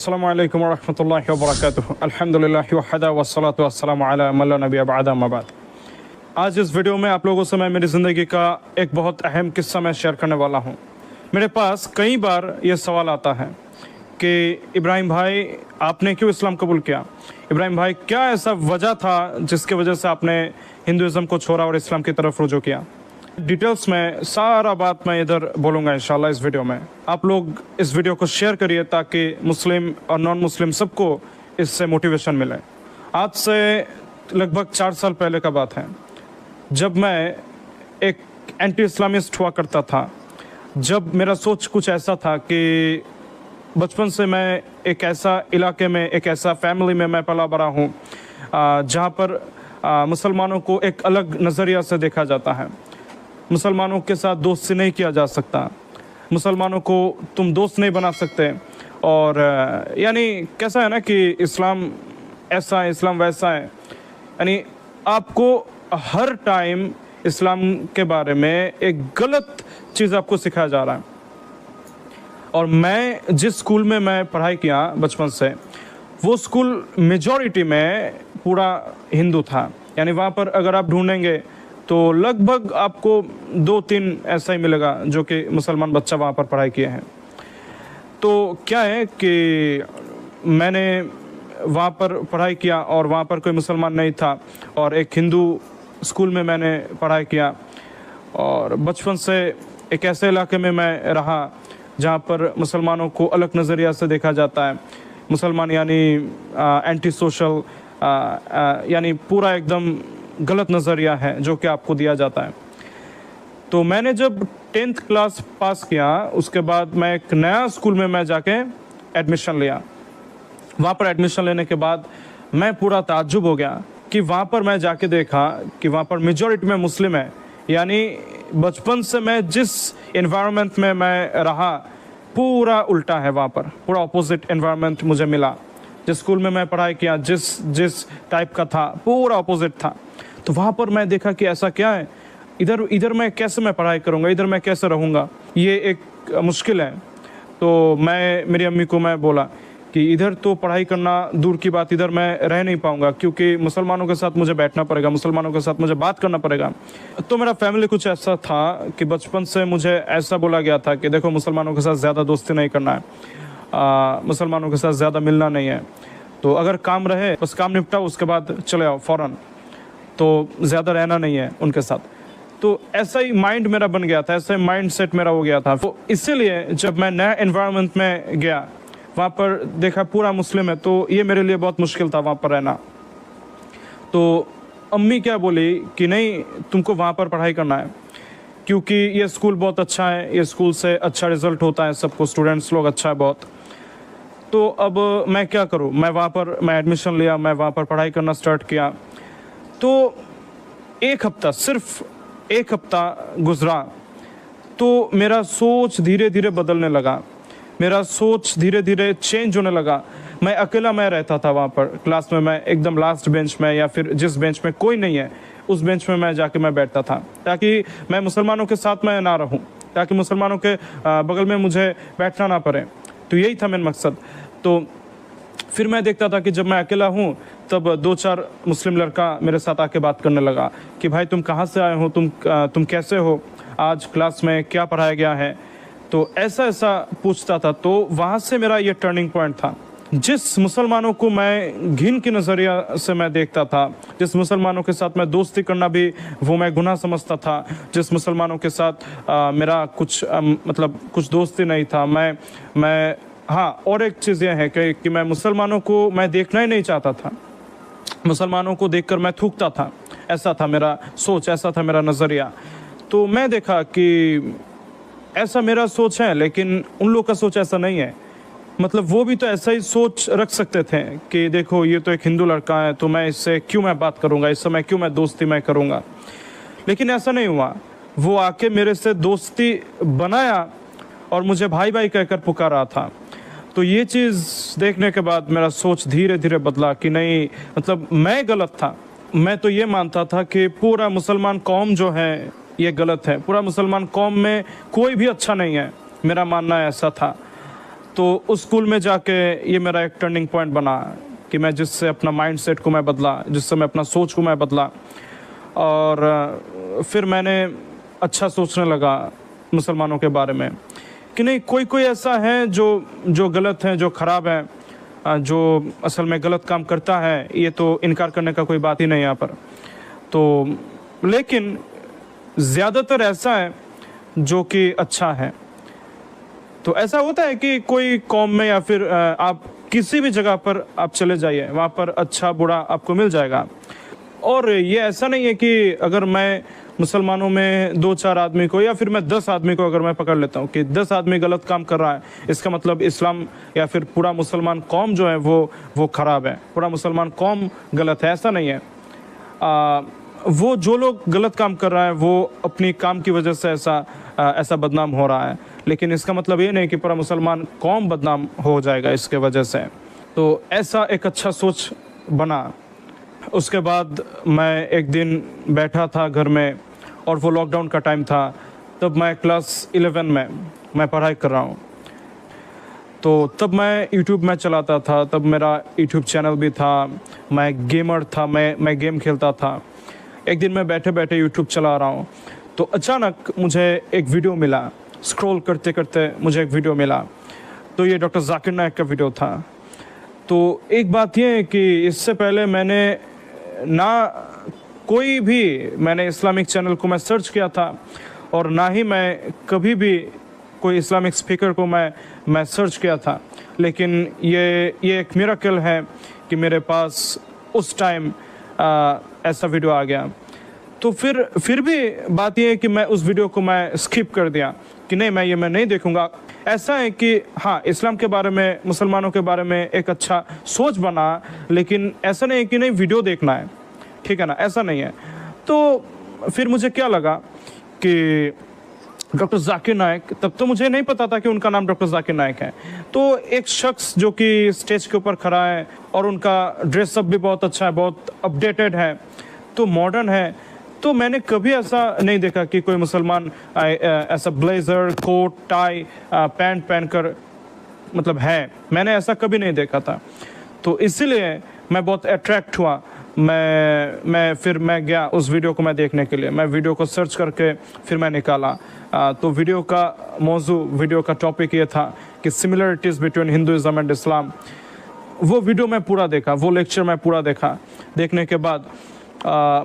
अस्सलामु अलैकुम वरहमतुल्लाहि वबरकातुहू। अल्हम्दुलिल्लाहि वहदा वस्सलातु वस्सलामु अला मन ला नबिय्य बअदा अम्मा बाद। आज इस वीडियो में आप लोगों से मैं मेरी ज़िंदगी का एक बहुत अहम किस्सा मैं शेयर करने वाला हूँ। मेरे पास कई बार ये सवाल आता है कि इब्राहिम भाई आपने क्यों इस्लाम कबूल किया, इब्राहिम भाई क्या ऐसा वजह था जिसकी वजह से आपने हिंदुज़म को छोड़ा और इस्लाम की तरफ रुजू किया। डिटेल्स में सारा बात मैं इधर बोलूँगा इंशाल्लाह इस वीडियो में। आप लोग इस वीडियो को शेयर करिए ताकि मुस्लिम और नॉन मुस्लिम सबको इससे मोटिवेशन मिले। आज से लगभग 4 साल पहले का बात है, जब मैं एक एंटी इस्लामिस्ट हुआ करता था। जब मेरा सोच कुछ ऐसा था कि बचपन से मैं एक ऐसा इलाके में, एक ऐसा फैमिली में मैं पला बड़ा हूँ जहाँ पर मुसलमानों को एक अलग नज़रिया से देखा जाता है। मुसलमानों के साथ दोस्ती नहीं किया जा सकता, मुसलमानों को तुम दोस्त नहीं बना सकते। और यानी कैसा है ना कि इस्लाम ऐसा है, इस्लाम वैसा है, यानी आपको हर टाइम इस्लाम के बारे में एक गलत चीज़ आपको सिखाया जा रहा है। और मैं जिस स्कूल में मैं पढ़ाई किया बचपन से, वो स्कूल मेजॉरिटी में पूरा हिंदू था। यानी वहाँ पर अगर आप ढूंढेंगे तो लगभग आपको 2-3 ऐसा ही मिलेगा जो कि मुसलमान बच्चा वहाँ पर पढ़ाई किए हैं। तो क्या है कि मैंने वहाँ पर पढ़ाई किया और वहाँ पर कोई मुसलमान नहीं था और एक हिंदू स्कूल में मैंने पढ़ाई किया। और बचपन से एक ऐसे इलाके में मैं रहा जहाँ पर मुसलमानों को अलग नज़रिया से देखा जाता है। मुसलमान यानी एंटी सोशल, यानी पूरा एकदम गलत नज़रिया है जो कि आपको दिया जाता है। तो मैंने जब 10th क्लास पास किया, उसके बाद मैं एक नया स्कूल में मैं जाके एडमिशन लिया। वहाँ पर एडमिशन लेने के बाद मैं पूरा ताज्जुब हो गया कि वहाँ पर मैं जाके देखा कि वहाँ पर मेजॉरिटी में मुस्लिम है। यानी बचपन से मैं जिस एनवायरनमेंट में मैं रहा पूरा उल्टा है, वहाँ पर पूरा अपोजिट एनवायरनमेंट मुझे मिला। जिस स्कूल में मैं पढ़ाई किया, जिस टाइप का था, पूरा अपोजिट था। तो वहाँ पर मैं देखा कि ऐसा क्या है, इधर मैं कैसे मैं पढ़ाई करूँगा, इधर मैं कैसे रहूँगा, ये एक मुश्किल है। तो मैं मेरी अम्मी को मैं बोला कि इधर तो पढ़ाई करना दूर की बात, इधर मैं रह नहीं पाऊँगा क्योंकि मुसलमानों के साथ मुझे बैठना पड़ेगा, मुसलमानों के साथ मुझे बात करना पड़ेगा। तो मेरा फैमिली कुछ ऐसा था कि बचपन से मुझे ऐसा बोला गया था कि देखो मुसलमानों के साथ ज़्यादा दोस्ती नहीं करना है, मुसलमानों के साथ ज़्यादा मिलना नहीं है। तो अगर काम रहे बस काम निपटाओ, उसके बाद चले आओ फ़ौरन, तो ज़्यादा रहना नहीं है उनके साथ। तो ऐसा ही माइंड मेरा बन गया था, ऐसा ही माइंड सेट मेरा हो गया था। तो इसीलिए जब मैं नया एनवायरनमेंट में गया, वहाँ पर देखा पूरा मुस्लिम है, तो ये मेरे लिए बहुत मुश्किल था वहाँ पर रहना। तो अम्मी क्या बोली कि नहीं, तुमको वहाँ पर पढ़ाई करना है क्योंकि ये स्कूल बहुत अच्छा है, ये स्कूल से अच्छा रिजल्ट होता है, सबको स्टूडेंट्स लोग अच्छा है बहुत। तो अब मैं क्या करूँ, मैं वहाँ पर मैं एडमिशन लिया, मैं वहाँ पर पढ़ाई करना स्टार्ट किया। तो एक हफ्ता, सिर्फ एक हफ्ता गुजरा तो मेरा सोच धीरे धीरे बदलने लगा, मेरा सोच धीरे धीरे चेंज होने लगा। मैं अकेला मैं रहता था वहाँ पर क्लास में, मैं एकदम लास्ट बेंच में या फिर जिस बेंच में कोई नहीं है उस बेंच में मैं जाके मैं बैठता था ताकि मैं मुसलमानों के साथ मैं ना रहूँ, ताकि मुसलमानों के बगल में मुझे बैठना ना पड़े। तो यही था मेरा मकसद। तो फिर मैं देखता था कि जब मैं अकेला हूँ तब 2-4 मुस्लिम लड़का मेरे साथ आके बात करने लगा कि भाई तुम कहाँ से आए हो, तुम कैसे हो, आज क्लास में क्या पढ़ाया गया है। तो ऐसा ऐसा पूछता था। तो वहाँ से मेरा ये टर्निंग पॉइंट था। जिस मुसलमानों को मैं घिन के नज़रिया से मैं देखता था, जिस मुसलमानों के साथ मैं दोस्ती करना भी वो मैं गुनाह समझता था, जिस मुसलमानों के साथ मेरा कुछ मतलब कुछ दोस्ती नहीं था, मैं हाँ, और एक चीज़ ये है कि मैं मुसलमानों को मैं देखना ही नहीं चाहता था, मुसलमानों को देखकर मैं थूकता था। ऐसा था मेरा सोच, ऐसा था मेरा नज़रिया। तो मैं देखा कि ऐसा मेरा सोच है लेकिन उन लोग का सोच ऐसा नहीं है। मतलब वो भी तो ऐसा ही सोच रख सकते थे कि देखो ये तो एक हिंदू लड़का है, तो मैं इससे क्यों मैं बात करूँगा, इससे मैं क्यों मैं दोस्ती मैं करूँगा। लेकिन ऐसा नहीं हुआ। वो आके मेरे से दोस्ती बनाया और मुझे भाई भाई कहकर पुकारा था। तो ये चीज़ देखने के बाद मेरा सोच धीरे धीरे बदला कि नहीं, मतलब मैं गलत था। मैं तो ये मानता था कि पूरा मुसलमान कौम जो है ये गलत है, पूरा मुसलमान कौम में कोई भी अच्छा नहीं है, मेरा मानना ऐसा था। तो उस स्कूल में जाके ये मेरा एक टर्निंग पॉइंट बना कि मैं जिससे अपना माइंडसेट को मैं बदला, जिससे मैं अपना सोच को मैं बदला, और फिर मैंने अच्छा सोचने लगा मुसलमानों के बारे में कि नहीं, कोई कोई ऐसा है जो गलत है, जो ख़राब है, जो असल में गलत काम करता है, ये तो इनकार करने का कोई बात ही नहीं यहाँ पर। तो लेकिन ज़्यादातर ऐसा है जो कि अच्छा है। तो ऐसा होता है कि कोई कौम में या फिर आप किसी भी जगह पर आप चले जाइए, वहाँ पर अच्छा बुरा आपको मिल जाएगा। और ये ऐसा नहीं है कि अगर मैं मुसलमानों में 2-4 आदमी को या फिर मैं 10 आदमी को अगर मैं पकड़ लेता हूँ कि 10 आदमी गलत काम कर रहा है, इसका मतलब इस्लाम या फिर पूरा मुसलमान कौम जो है वो ख़राब है, पूरा मुसलमान कौम गलत है, ऐसा नहीं है। वो जो लोग गलत काम कर रहा है वो अपनी काम की वजह से ऐसा बदनाम हो रहा है, लेकिन इसका मतलब ये नहीं कि पूरा मुसलमान कौम बदनाम हो जाएगा इसके वजह से। तो ऐसा एक अच्छा सोच बना। उसके बाद मैं एक दिन बैठा था घर में और वो लॉकडाउन का टाइम था, तब मैं क्लास 11 में मैं पढ़ाई कर रहा हूँ। तो तब मैं यूट्यूब में चलाता था, तब मेरा यूट्यूब चैनल भी था, मैं गेमर था, मैं गेम खेलता था। एक दिन मैं बैठे बैठे यूट्यूब चला रहा हूँ तो अचानक मुझे एक वीडियो मिला, स्क्रॉल करते करते मुझे एक वीडियो मिला। तो ये डॉक्टर जाकिर नाइक का वीडियो था। तो एक बात ये है कि इससे पहले मैंने इस्लामिक चैनल को मैं सर्च किया था और ना ही मैं कभी भी कोई इस्लामिक स्पीकर को मैं सर्च किया था, लेकिन ये एक मिरेकल है कि मेरे पास उस टाइम ऐसा वीडियो आ गया। तो फिर भी बात यह है कि मैं उस वीडियो को मैं स्किप कर दिया कि नहीं, मैं नहीं देखूंगा। ऐसा है कि हाँ, इस्लाम के बारे में, मुसलमानों के बारे में एक अच्छा सोच बना, लेकिन ऐसा नहीं है कि नहीं वीडियो देखना है, ठीक है ना, ऐसा नहीं है। तो फिर मुझे क्या लगा कि डॉक्टर जाकिर नाइक, तब तो मुझे नहीं पता था कि उनका नाम डॉक्टर जाकिर नाइक है। तो एक शख्स जो कि स्टेज के ऊपर खड़ा है और उनका ड्रेसअप भी बहुत अच्छा है, बहुत अपडेटेड है, तो मॉडर्न है। तो मैंने कभी ऐसा नहीं देखा कि कोई मुसलमान ऐसा ब्लेजर, कोट, टाई, पैंट पहनकर मतलब है, मैंने ऐसा कभी नहीं देखा था। तो इसीलिए मैं बहुत अट्रैक्ट हुआ। मैं गया उस वीडियो को मैं देखने के लिए। मैं वीडियो को सर्च करके फिर मैं निकाला। तो वीडियो का टॉपिक ये था कि similarities between Hinduism and Islam. वो वीडियो मैं पूरा देखा, वो लेक्चर मैं पूरा देखा। देखने के बाद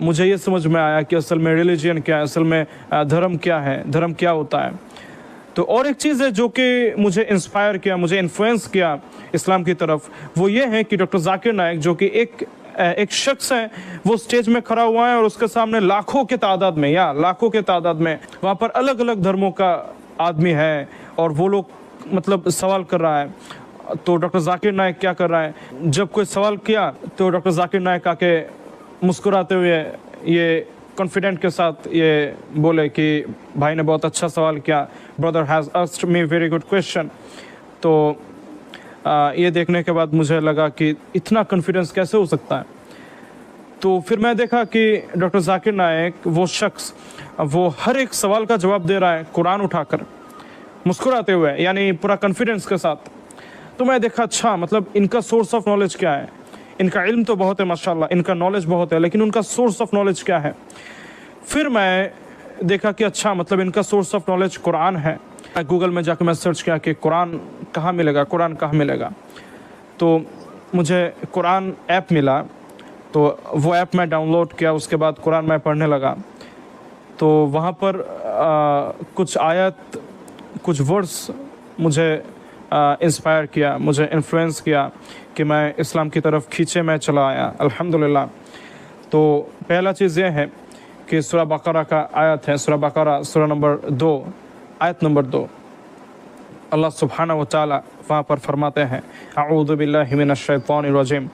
मुझे ये समझ में आया कि असल में रिलीजन क्या है, असल में धर्म क्या है, धर्म क्या होता है। तो और एक चीज़ है जो कि मुझे इंस्पायर किया, मुझे इन्फ्लुएंस किया इस्लाम की तरफ, वो ये है कि डॉक्टर जाकिर नाइक जो कि एक शख्स है, वो स्टेज में खड़ा हुआ है और उसके सामने लाखों के तादाद में वहाँ पर अलग अलग धर्मों का आदमी है और वो लोग मतलब सवाल कर रहा है। तो डॉक्टर जाकिर नाइक क्या कर रहा है, जब कोई सवाल किया तो डॉक्टर जाकिर नाइक आके मुस्कुराते हुए ये कॉन्फिडेंट के साथ ये बोले कि भाई ने बहुत अच्छा सवाल किया, brother has asked me very good question. तो ये देखने के बाद मुझे लगा कि इतना कॉन्फिडेंस कैसे हो सकता है। तो फिर मैं देखा कि डॉक्टर जाकिर नाइक, वो शख्स, वो हर एक सवाल का जवाब दे रहा है कुरान उठाकर, मुस्कुराते हुए, यानी पूरा कॉन्फिडेंस के साथ। तो मैं देखा अच्छा, मतलब इनका सोर्स ऑफ नॉलेज क्या है। इनका इल्म तो बहुत है माशाल्लाह, इनका नॉलेज बहुत है, लेकिन उनका सोर्स ऑफ नॉलेज क्या है। फिर मैं देखा कि अच्छा, मतलब इनका सोर्स ऑफ नॉलेज कुरान है। गूगल में जाकर मैं सर्च किया कि कुरान कहाँ मिलेगा। तो मुझे कुरान ऐप मिला, तो वो ऐप मैं डाउनलोड किया। उसके बाद कुरान मैं पढ़ने लगा। तो वहाँ पर कुछ आयत, कुछ वर्ड्स मुझे इंस्पायर किया, मुझे इन्फ्लुएंस किया कि मैं इस्लाम की तरफ खींचे मैं चला आया अल्हम्दुलिल्लाह। तो पहला चीज़ ये है कि सूरा बकरा का आयत है, सूरा बकरा सूरा नंबर 2 आयत नंबर 2। अल्लाह सुब्हानहू व तआला वहाँ पर फरमाते हैं, अऊज़ु बिल्लाहि मिनश शैतानिर रजीम,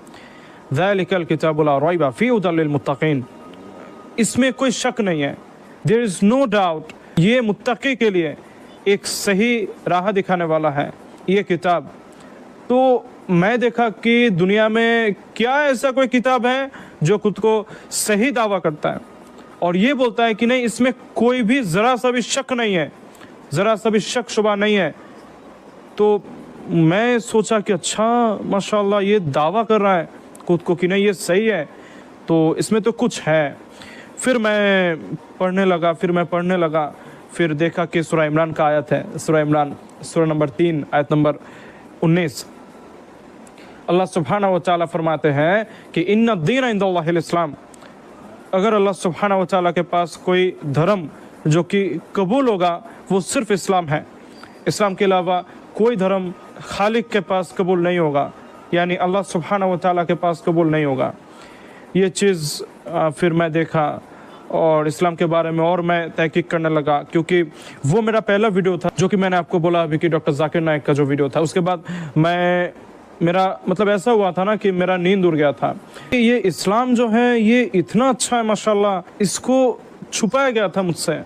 ज़ालिकल किताबु ला रैब फ़ीहि हुदल लिल मुत्तक़ीन। इसमें कोई शक नहीं है, देयर इज़ नो डाउट, ये मुत्तक़ी के लिए एक सही राह दिखाने वाला है ये किताब। तो मैं देखा कि दुनिया में क्या ऐसा कोई किताब है जो खुद को सही दावा करता है और ये बोलता है कि नहीं, इसमें कोई भी ज़रा सा भी शक नहीं है, ज़रा सा भी शक शुबा नहीं है। तो मैं सोचा कि अच्छा माशाल्लाह ये दावा कर रहा है खुद को कि नहीं ये सही है, तो इसमें तो कुछ है। फिर मैं पढ़ने लगा, फिर देखा कि सूरह इमरान का आयत है, सूरह इमरान सूरह नंबर 3 आयत नंबर 19। अल्लाह सुब्हानहू व तआला फरमाते हैं कि इन्ना दीन इंदल्लाहिल इस्लाम, अगर अल्लाह सुब्हानहू व तआला के पास कोई धर्म जो कि कबूल होगा वो सिर्फ इस्लाम है। इस्लाम के अलावा कोई धर्म खालिक के पास कबूल नहीं होगा, यानी अल्लाह सुब्हानहू व तआला के पास कबूल नहीं होगा। ये चीज़ फिर मैं देखा और इस्लाम के बारे में और मैं तहकीक करने लगा, क्योंकि वो मेरा पहला वीडियो था जो कि मैंने आपको बोला अभी कि डॉक्टर जाकिर नाइक का जो वीडियो था। उसके बाद मेरा मतलब ऐसा हुआ था ना कि मेरा नींद उड़ गया था। ये इस्लाम जो है ये इतना अच्छा है माशाल्लाह, इसको छुपाया गया था मुझसे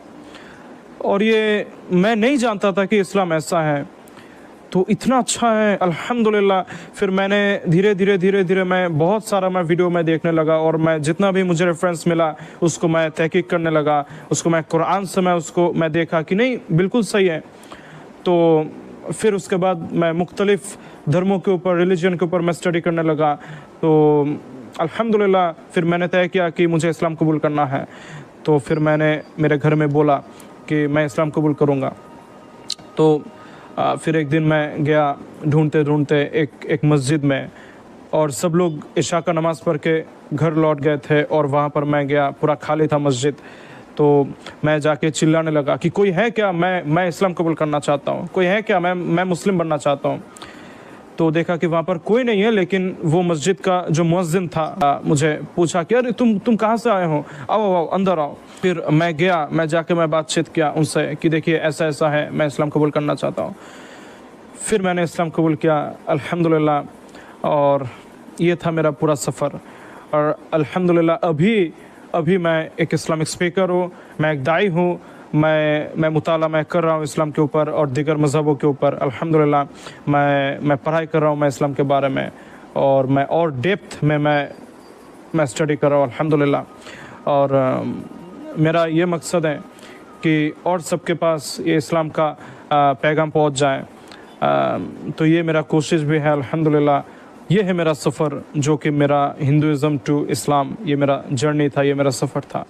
और ये मैं नहीं जानता था कि इस्लाम ऐसा है, तो इतना अच्छा है अल्हम्दुलिल्लाह। फिर मैंने धीरे धीरे मैं बहुत सारा मैं वीडियो में देखने लगा और मैं जितना भी मुझे रेफरेंस मिला उसको मैं तहकीक करने लगा, उसको मैं कुरान से मैं देखा कि नहीं बिल्कुल सही है। तो फिर उसके बाद मैं मुख्तलिफ धर्मों के ऊपर, रिलीजन के ऊपर मैं स्टडी करने लगा। तो अल्हम्दुलिल्लाह फिर मैंने तय किया कि मुझे इस्लाम कबूल करना है। तो फिर मैंने मेरे घर में बोला कि मैं इस्लाम कबूल करूँगा। तो फिर एक दिन मैं गया ढूंढते एक मस्जिद में, और सब लोग इशा का नमाज़ पढ़ के घर लौट गए थे और वहाँ पर मैं गया, पूरा खाली था मस्जिद। तो मैं जाके चिल्लाने लगा कि कोई है क्या, मैं इस्लाम कबूल करना चाहता हूँ, कोई है क्या, मैं मुस्लिम बनना चाहता हूँ। तो देखा कि वहाँ पर कोई नहीं है, लेकिन वो मस्जिद का जो मुअज्जिन था मुझे पूछा कि अरे तुम कहाँ से आए हो, आओ अंदर आओ। फिर मैं गया, मैं जाके मैं बातचीत किया उनसे कि देखिए ऐसा ऐसा है, मैं इस्लाम कबूल करना चाहता हूँ। फिर मैंने इस्लाम कबूल किया अल्हम्दुलिल्लाह, और ये था मेरा पूरा सफ़र। और अल्हम्दुलिल्लाह अभी मैं एक इस्लामिक स्पीकर हूँ, मैं एक दाई हूँ, मैं मुताला मैं कर रहा हूँ इस्लाम के ऊपर और दीगर मज़हबों के ऊपर। अल्हम्दुलिल्लाह मैं पढ़ाई कर रहा हूँ मैं इस्लाम के बारे में, और मैं और डेप्थ में मैं स्टडी कर रहा हूँ अल्हम्दुलिल्लाह। और मेरा ये मकसद है कि और सबके पास ये इस्लाम का पैगाम पहुँच जाए। तो ये मेरा कोशिश भी है अल्हम्दुलिल्लाह। ये है मेरा सफ़र जो कि मेरा हिंदुइज़्म टू इस्लाम, ये मेरा जर्नी था, ये मेरा सफ़र था।